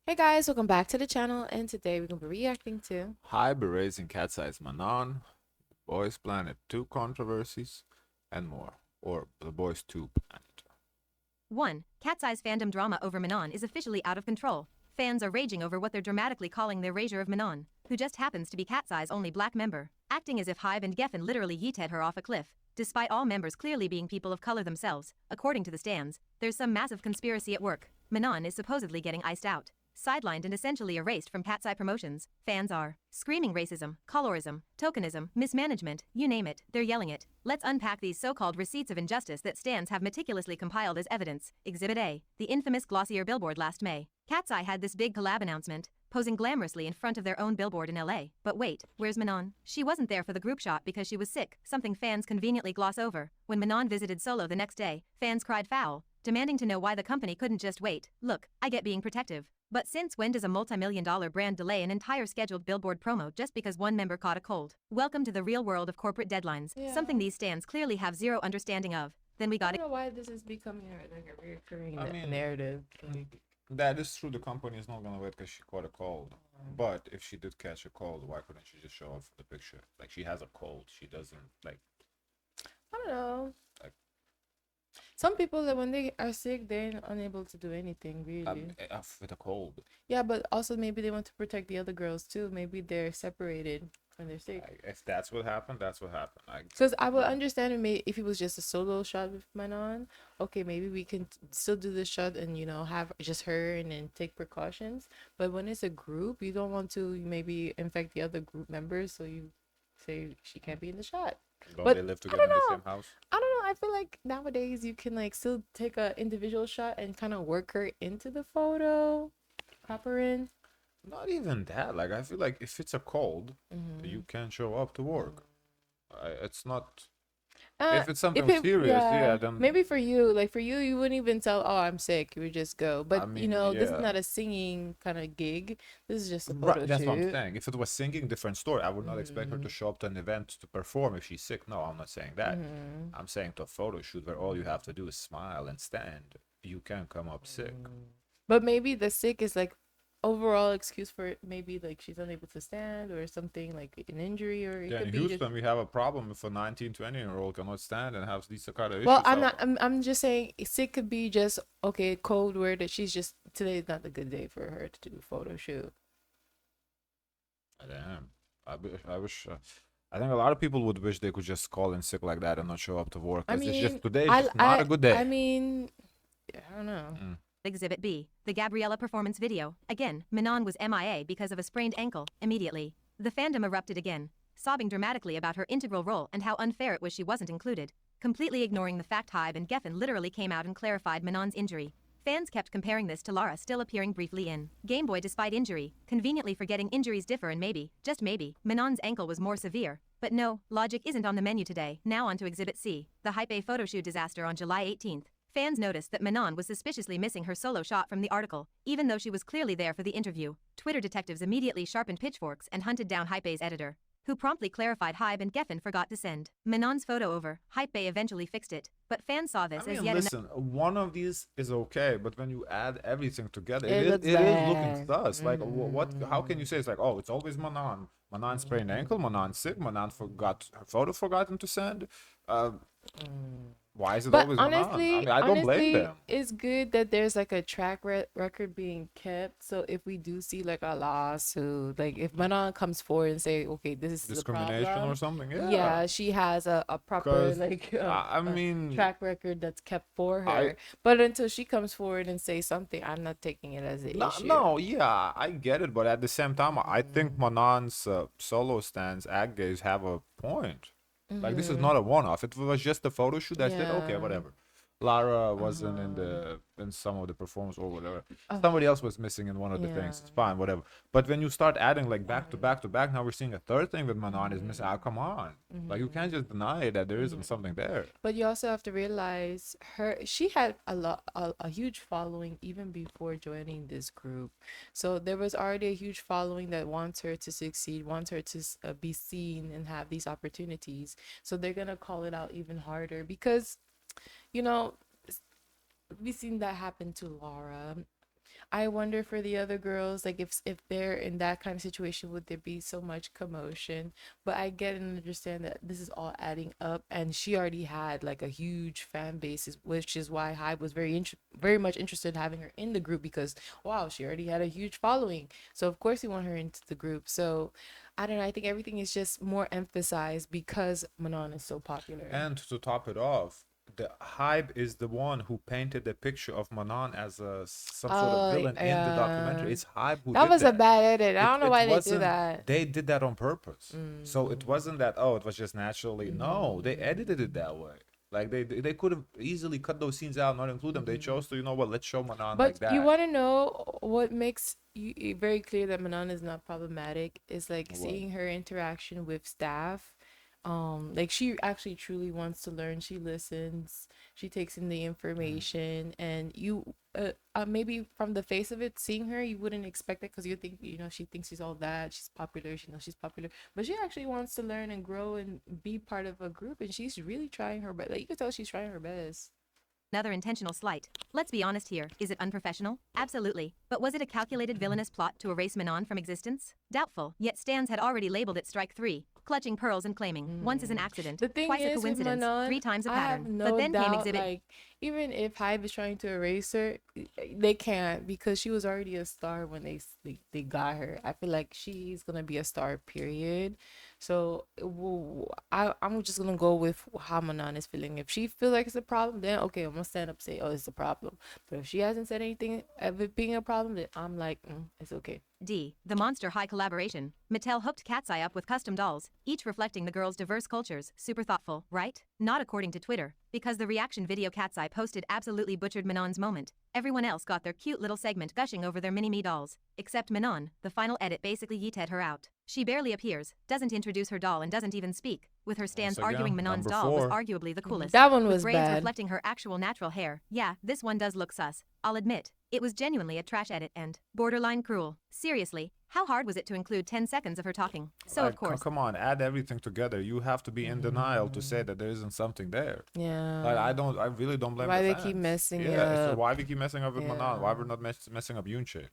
Hey guys, welcome back to the channel, and today we're going to be reacting to HYBE raising Katseye's Manon, Boys Planet 2 Controversies, and more. Or the Boys 2 Planet. 1. Catseye's fandom drama over Manon is officially out of control. Fans are raging over what they're dramatically calling their erasure of Manon, who just happens to be Catseye's only black member, acting as if HYBE and Geffen literally yeeted her off a cliff. Despite all members clearly being people of color themselves, according to the stans, there's some massive conspiracy at work. Manon is supposedly getting iced out, sidelined and essentially erased from Katseye promotions. Fans are screaming racism, colorism, tokenism, mismanagement, you name it, they're yelling it. Let's unpack these so-called receipts of injustice that stans have meticulously compiled as evidence. Exhibit A, the infamous glossier billboard last May. Katseye had this big collab announcement, posing glamorously in front of their own billboard in LA. But wait, where's Manon? She wasn't there for the group shot because she was sick, something fans conveniently gloss over. When Manon visited solo the next day, fans cried foul, demanding to know why the company couldn't just wait. Look, I get being protective. But since when does a multi-million-dollar brand delay an entire scheduled billboard promo just because one member caught a cold? Welcome to the real world of corporate deadlines, something these stans clearly have zero understanding of. Then we got I don't know why this is becoming like a recurring narrative. That is true. The company is not gonna wait because she caught a cold. But if she did catch a cold, why couldn't she just show up for the picture? Like, she has a cold. She doesn't, like... I don't know. Like, some people that when they are sick, they're unable to do anything really. with a cold. Yeah, but also maybe they want to protect the other girls too. Maybe they're separated when they're sick. If that's what happened, that's what happened. Because I would understand if it was just a solo shot with Manon. Okay, maybe we can still do the shot and have just her and then take precautions. But when it's a group, you don't want to maybe infect the other group members, so you say she can't be in the shot. Don't But they live I together don't in the know. same house? I don't know. I feel like nowadays you can like still take a individual shot and kind of work her into the photo, pop her in. Not even that. Like, I feel like if it's a cold, you can show up to work. It's not... if it's something serious, yeah, then... maybe for you, like for you, you wouldn't even tell, oh, I'm sick. You would just go. But I mean, this is yeah. not a singing kind of gig. This is just a Right, photo that's what I'm shoot. saying. If it was singing, different story. I would not expect her to show up to an event to perform if she's sick. No, I'm not saying that. I'm saying to a photo shoot where all you have to do is smile and stand. You can come up sick. But maybe the sick is like overall excuse for it. Maybe like she's unable to stand or something like an injury, or it Yeah, could in be just. Houston, we have a problem if a 19, 20-year-old cannot stand and has these kind of Well, issues. I'm So, not. I'm just saying sick could be just okay. Cold word that she's just today is not a good day for her to do a photo shoot. damn. I think a lot of people would wish they could just call in sick like that and not show up to work. I Because it's just mean, today is just not a good day. I mean, I don't know. Exhibit B, the Gabriella performance video. Again, Manon was MIA because of a sprained ankle, immediately. The fandom erupted again, sobbing dramatically about her integral role and how unfair it was she wasn't included, completely ignoring the fact HYBE and Geffen literally came out and clarified Manon's injury. Fans kept comparing this to Lara still appearing briefly in Game Boy despite injury, conveniently forgetting injuries differ and maybe, just maybe, Manon's ankle was more severe. But no, logic isn't on the menu today. Now on to Exhibit C, the HYBE photoshoot disaster on July 18th. Fans noticed that Manon was suspiciously missing her solo shot from the article, even though she was clearly there for the interview. Twitter detectives immediately sharpened pitchforks and hunted down HYBE's editor, who promptly clarified HYBE and Geffen forgot to send Manon's photo over. HYBE eventually fixed it, but fans saw this as yet listen, one of these is okay, but when you add everything together, It looks it is looking bad. sus. Like, what? How can you say it's like, oh, it's always Manon? Manon sprained ankle, Manon sick, Manon forgot her photo, forgotten to send. Why is it But always Manon? I honestly, mean, I don't blame them. it's good that there's like a record being kept. So if we do see like a lawsuit, like if Manon comes forward and say, okay, this is the Discrimination problem, or something, yeah. yeah, she has a proper 'Cause, like I mean, track record that's kept for her. I But until she comes forward and say something, I'm not taking it as an no, issue. no, yeah, I get it, but at the same time, I think Manon's solo stands, ag gays have a point. Like, this is not a one-off. If it was just a photo shoot, that's it. Okay, Yeah. whatever. Lara wasn't in some of the performance or whatever. Somebody else was missing in one of the things. It's fine, whatever. But when you start adding like back to back to back, now we're seeing a third thing that Manon is missing. Ah, come on. Like, you can't just deny that there isn't something there. But you also have to realize she had a huge following even before joining this group. So there was already a huge following that wants her to succeed, wants her to be seen and have these opportunities. So they're going to call it out even harder because, you know, we've seen that happen to Laura. I wonder for the other girls, like if they're in that kind of situation, would there be so much commotion? But I get and understand that this is all adding up, and she already had like a huge fan base, which is why Hybe was very much interested in having her in the group because wow, she already had a huge following. So of course he want her into the group. So I don't know. I think everything is just more emphasized because Manon is so popular. And to top it off, the Hybe is the one who painted the picture of Manon as some sort of villain in the documentary. It's Hybe who That did was a that. bad edit. I don't know why they did wasn't, that. they did that on purpose. So it wasn't that, oh, it was just naturally. No, they edited it that way. Like they could have easily cut those scenes out, not include them. They chose to, you know what, let's show Manon like But you that. want to know what makes you very clear that Manon is not problematic is like What? seeing her interaction with staff. Like she actually truly wants to learn. She listens. She takes in the information, and you, maybe from the face of it, seeing her, you wouldn't expect it because you think, she thinks she's all that. She's popular. She knows she's popular, but she actually wants to learn and grow and be part of a group, and she's really trying her best. Like you can tell she's trying her best. Another intentional slight. Let's be honest here. Is it unprofessional? Absolutely. But was it a calculated villainous plot to erase Manon from existence? Doubtful. Yet Stans had already labeled it Strike 3, clutching pearls and claiming, once is an accident, The thing twice a is with coincidence, Manon, 3 times a I have pattern. no But then came doubt, exhibit. like even if Hybe is trying to erase her, they can't because she was already a star when they got her. I feel like she's gonna be a star, period. So I'm just gonna go with how Manon is feeling. If she feels like it's a problem, then okay, I'm gonna stand up and say, oh, it's a problem. But if she hasn't said anything of it being a problem, then I'm like, it's okay. D. The Monster High collaboration. Mattel hooked Katseye up with custom dolls, each reflecting the girls' diverse cultures. Super thoughtful, right? Not according to Twitter, because the reaction video Katseye posted absolutely butchered Manon's moment. Everyone else got their cute little segment gushing over their mini-me dolls. Except Manon, the final edit basically yeeted her out. She barely appears, doesn't introduce her doll and doesn't even speak, with her stands Once again, arguing Manon's number doll was 4. arguably the coolest. That one with was braids bad. reflecting her actual natural hair. Yeah, this one does look sus. I'll admit. It was genuinely a trash edit and borderline cruel. Seriously, how hard was it to include 10 seconds of her talking? So of course. Come on, add everything together. You have to be in denial to say that there isn't something there. Yeah. Like I really don't blame Why the they fans. keep messing So up. why we keep messing up with Manon? Why Yeah. we're not messing up Yunche?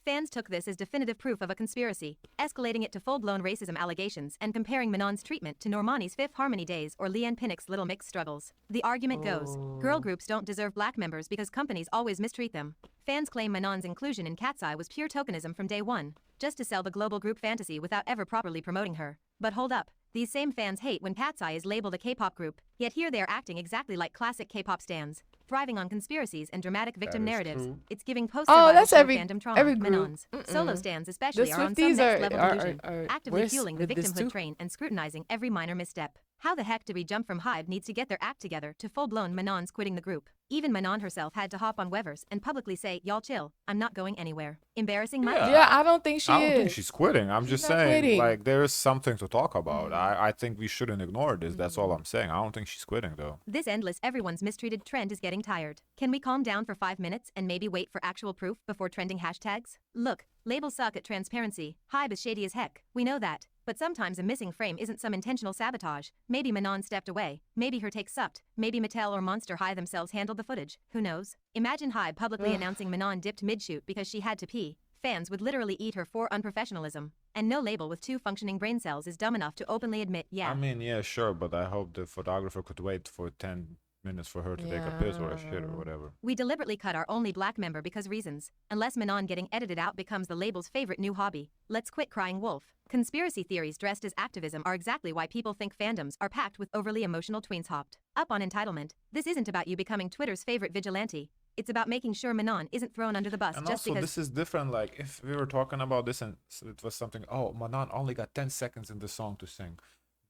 Fans took this as definitive proof of a conspiracy, escalating it to full-blown racism allegations and comparing Manon's treatment to Normani's Fifth Harmony days or Leanne Pinnock's Little Mix struggles. The argument goes, girl groups don't deserve black members because companies always mistreat them. Fans claim Manon's inclusion in Katseye was pure tokenism from day one, just to sell the global group fantasy without ever properly promoting her. But hold up. These same fans hate when Katseye is labeled a K-pop group, yet here they are acting exactly like classic K-pop stans, thriving on conspiracies and dramatic victim That is narratives. true. It's giving Oh, post-survival that's show every fandom trauma. group. Manon's solo stans especially The are on some Swifties next-level are delusion, actively worse fueling the with this victimhood too. train and scrutinizing every minor misstep. How the heck do we jump from Hybe needs to get their act together to full-blown Manon's quitting the group? Even Manon herself had to hop on Wevers and publicly say, y'all chill, I'm not going anywhere. Embarrassing much? Yeah, I don't think she I don't is. think she's quitting. I'm just not saying, quitting. like, there is something to talk about. I think we shouldn't ignore this. That's all I'm saying. I don't think she's quitting, though. This endless everyone's mistreated trend is getting tired. Can we calm down for 5 minutes and maybe wait for actual proof before trending hashtags? Look, labels suck at transparency. Hybe is shady as heck. We know that. But sometimes a missing frame isn't some intentional sabotage. Maybe Manon stepped away. Maybe her take sucked. Maybe Mattel or Monster High themselves handled the footage. Who knows? Imagine Hybe publicly announcing Manon dipped mid-shoot because she had to pee. Fans would literally eat her for unprofessionalism. And no label with 2 functioning brain cells is dumb enough to openly admit, yeah. I mean, yeah, sure, but I hope the photographer could wait for 10 minutes for her to take a piss or a shit or whatever. We deliberately cut our only black member because reasons. Unless Manon getting edited out becomes the label's favorite new hobby. Let's quit crying wolf. Conspiracy theories dressed as activism are exactly why people think fandoms are packed with overly emotional tweens hopped up on entitlement. This isn't about you becoming Twitter's favorite vigilante. It's about making sure Manon isn't thrown under the bus And just also, because. this is different. Like, if we were talking about this and it was something, oh, Manon only got 10 seconds in the song to sing,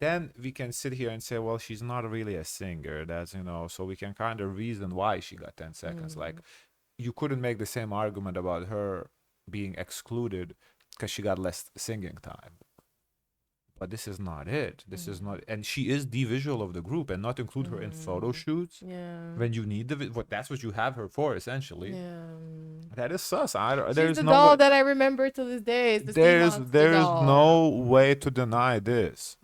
then we can sit here and say, well, she's not really a singer. That's, so we can kind of reason why she got 10 seconds. Like, you couldn't make the same argument about her being excluded because she got less singing time. But this is not it. This is not, and she is the visual of the group, and not include her in photo shoots Yeah. when you need that's what you have her for, essentially. Yeah. That is sus. She's There's the no doll way, that I remember to this day. It's the there's Seahawks there's doll. no way to deny this.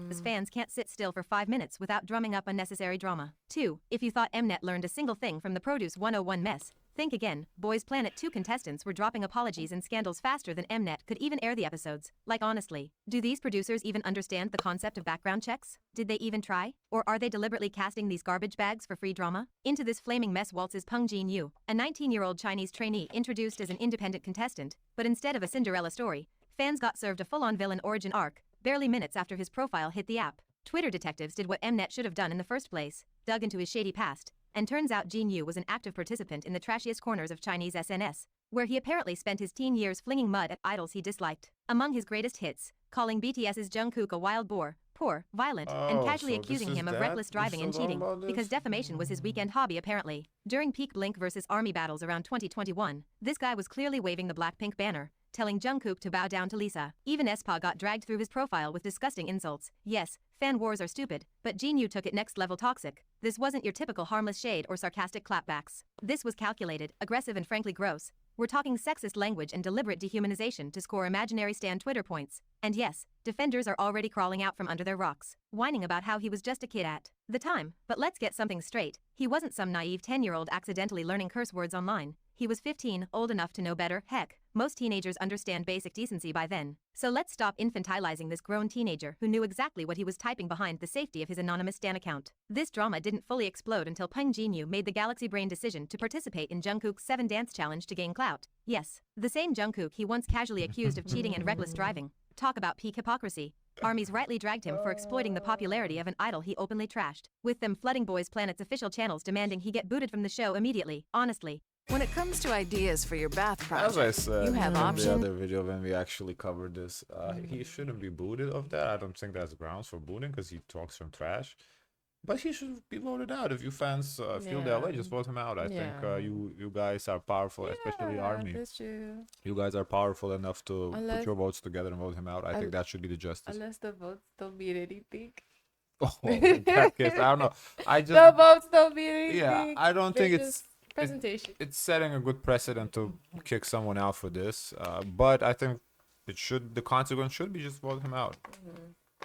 As fans can't sit still for 5 minutes without drumming up unnecessary drama. 2. If you thought Mnet learned a single thing from the Produce 101 mess, Think again, Boys Planet 2 contestants were dropping apologies and scandals faster than Mnet could even air the episodes. Like honestly, do these producers even understand the concept of background checks? Did they even try? Or are they deliberately casting these garbage bags for free drama? Into this flaming mess waltzes Peng Jin-yu, a 19-year-old Chinese trainee introduced as an independent contestant, but instead of a Cinderella story, fans got served a full-on villain origin arc, barely minutes after his profile hit the app. Twitter detectives did what Mnet should have done in the first place, dug into his shady past, and turns out Jin-yu was an active participant in the trashiest corners of Chinese SNS, where he apparently spent his teen years flinging mud at idols he disliked. Among his greatest hits, calling BTS's Jungkook a wild boar, poor, violent, and casually accusing him of reckless driving and cheating, because defamation was his weekend hobby apparently. During peak Blink vs. Army battles around 2021, this guy was clearly waving the Blackpink banner, telling Jungkook to bow down to Lisa. Even aespa got dragged through his profile with disgusting insults. Yes, fan wars are stupid, but Jin-yu took it next level toxic. This wasn't your typical harmless shade or sarcastic clapbacks. This was calculated, aggressive and frankly gross. We're talking sexist language and deliberate dehumanization to score imaginary stan Twitter points. And yes, defenders are already crawling out from under their rocks, whining about how he was just a kid at the time. But let's get something straight. He wasn't some naive 10-year-old accidentally learning curse words online. He was 15, old enough to know better. Heck, most teenagers understand basic decency by then. So let's stop infantilizing this grown teenager who knew exactly what he was typing behind the safety of his anonymous stan account. This drama didn't fully explode until Peng Jin-yu made the galaxy brain decision to participate in Jungkook's 7 Dance Challenge to gain clout. Yes, the same Jungkook he once casually accused of cheating and reckless driving. Talk about peak hypocrisy. Armies rightly dragged him for exploiting the popularity of an idol he openly trashed, with them flooding Boys Planet's official channels demanding he get booted from the show immediately. Honestly, when it comes to ideas for your bath project, As I said you have in options. the other video when we actually covered this, he shouldn't be booted of that. I don't think that's grounds for booting because he talks some trash. But he should be voted out. If you fans feel that way, just vote him out. I think you guys are powerful, especially Army. That's true. You guys are powerful enough to Unless- put your votes together and vote him out. I think that should be the justice. Unless the votes don't mean anything. Oh, in that case, I don't know. I just The votes don't mean anything. yeah, I don't They're think just presentation. it's setting a good precedent to kick someone out for this. But I think the consequence should be just vote him out.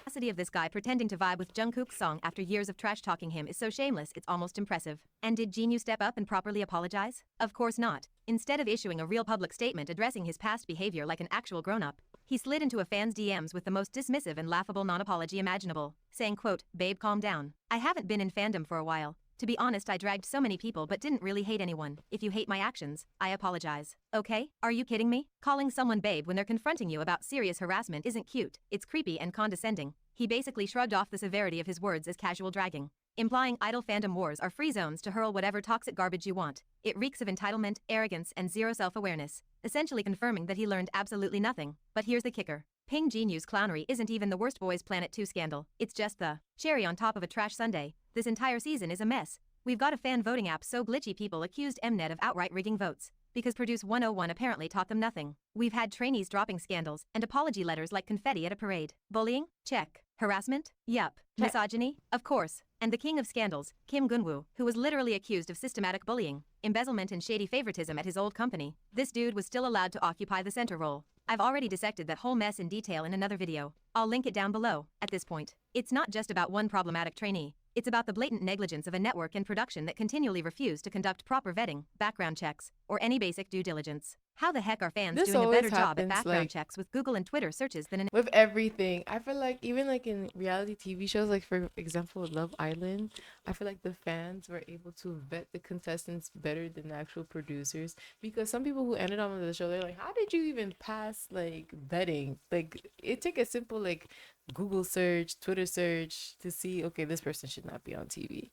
audacity of this guy pretending to vibe with Jungkook's song after years of trash talking him is so shameless it's almost impressive. And did Jin-yu step up and properly apologize? Of course not. Instead of issuing a real public statement addressing his past behavior like an actual grown-up, he slid into a fan's DMs with the most dismissive and laughable non-apology imaginable, saying, quote, "Babe, calm down. I haven't been in fandom for a while. To be honest, I dragged so many people but didn't really hate anyone. If you hate my actions, I apologize. Okay? Are you kidding me? Calling someone babe when they're confronting you about serious harassment isn't cute. It's creepy and condescending." He basically shrugged off the severity of his words as casual dragging, implying idol fandom wars are free zones to hurl whatever toxic garbage you want. It reeks of entitlement, arrogance, and zero self-awareness, essentially confirming that he learned absolutely nothing. But here's the kicker. Peng Jin-yu's clownery isn't even the worst Boys Planet 2 scandal. It's just the cherry on top of a trash sundae. This entire season is a mess. We've got a fan voting app so glitchy people accused Mnet of outright rigging votes, because Produce 101 apparently taught them nothing. We've had trainees dropping scandals and apology letters like confetti at a parade. Bullying? Check. Harassment? Yup. Misogyny? Of course. And the king of scandals, Kim Gunwoo, who was literally accused of systematic bullying, embezzlement and shady favoritism at his old company. This dude was still allowed to occupy the center role. I've already dissected that whole mess in detail in another video. I'll link it down below. At this point, it's not just about one problematic trainee. It's about the blatant negligence of a network and production that continually refuse to conduct proper vetting, background checks, or any basic due diligence. How the heck are fans This doing a always better job at happens, background like- checks with Google and Twitter searches than an With everything, I feel like even like in reality TV shows, like for example Love Island, I feel like the fans were able to vet the contestants better than the actual producers, because some people who ended up on the show, they're like, how did you even pass like vetting? Like it took a simple like Google search, Twitter search to see, okay, this person should not be on TV.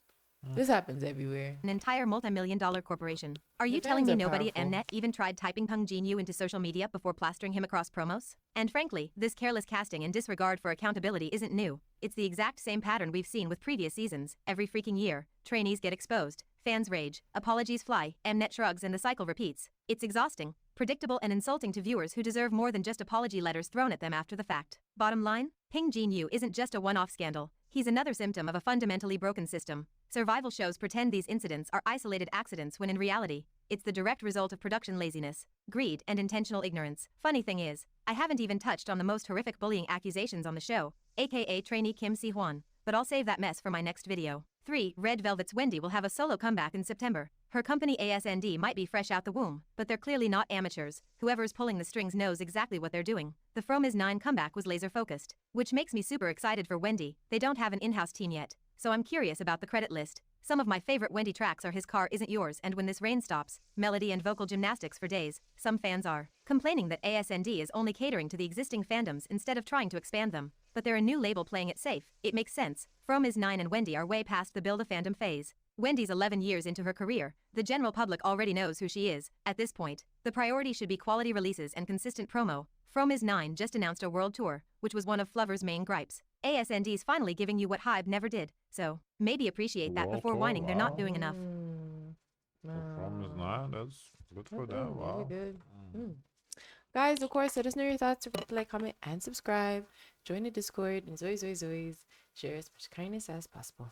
This happens everywhere. entire multi-million-dollar corporation. Are you The telling fans me are nobody at powerful. Mnet even tried typing Peng Jin-yu into social media before plastering him across promos? And frankly, this careless casting and disregard for accountability isn't new. It's the exact same pattern we've seen with previous seasons. Every freaking year, trainees get exposed, fans rage, apologies fly, Mnet shrugs, and the cycle repeats. It's exhausting, predictable, and insulting to viewers who deserve more than just apology letters thrown at them after the fact. Bottom line, Peng Jin-yu isn't just a one-off scandal. He's another symptom of a fundamentally broken system. Survival shows pretend these incidents are isolated accidents when in reality, it's the direct result of production laziness, greed, and intentional ignorance. Funny thing is, I haven't even touched on the most horrific bullying accusations on the show, aka trainee Kim Si-hwan, but I'll save that mess for my next video. 3. Red Velvet's Wendy will have a solo comeback in September. Her company ASND might be fresh out the womb, but they're clearly not amateurs. Whoever's pulling the strings knows exactly what they're doing. The From Is 9 comeback was laser focused, which makes me super excited for Wendy. They don't have an in-house team yet, so I'm curious about the credit list. Some of my favorite Wendy tracks are His Car Isn't Yours and When This Rain Stops, melody and vocal gymnastics for days. Some fans are complaining that ASND is only catering to the existing fandoms instead of trying to expand them. But they're a new label playing it safe. It makes sense. From Is 9 and Wendy are way past the build a fandom phase. Wendy's 11 years into her career. The general public already knows who she is. At this point, the priority should be quality releases and consistent promo. From Is 9 just announced a world tour, which was one of Fluvver's main gripes. ASND's finally giving you what HYBE never did, so maybe appreciate that World before tour, whining they're not wow. doing enough. So From Is 9, that's good for them. Really Wow. good. Guys, of course, let us know your thoughts. Like, comment, and subscribe. Join the Discord. And Zoe, share as much kindness as possible.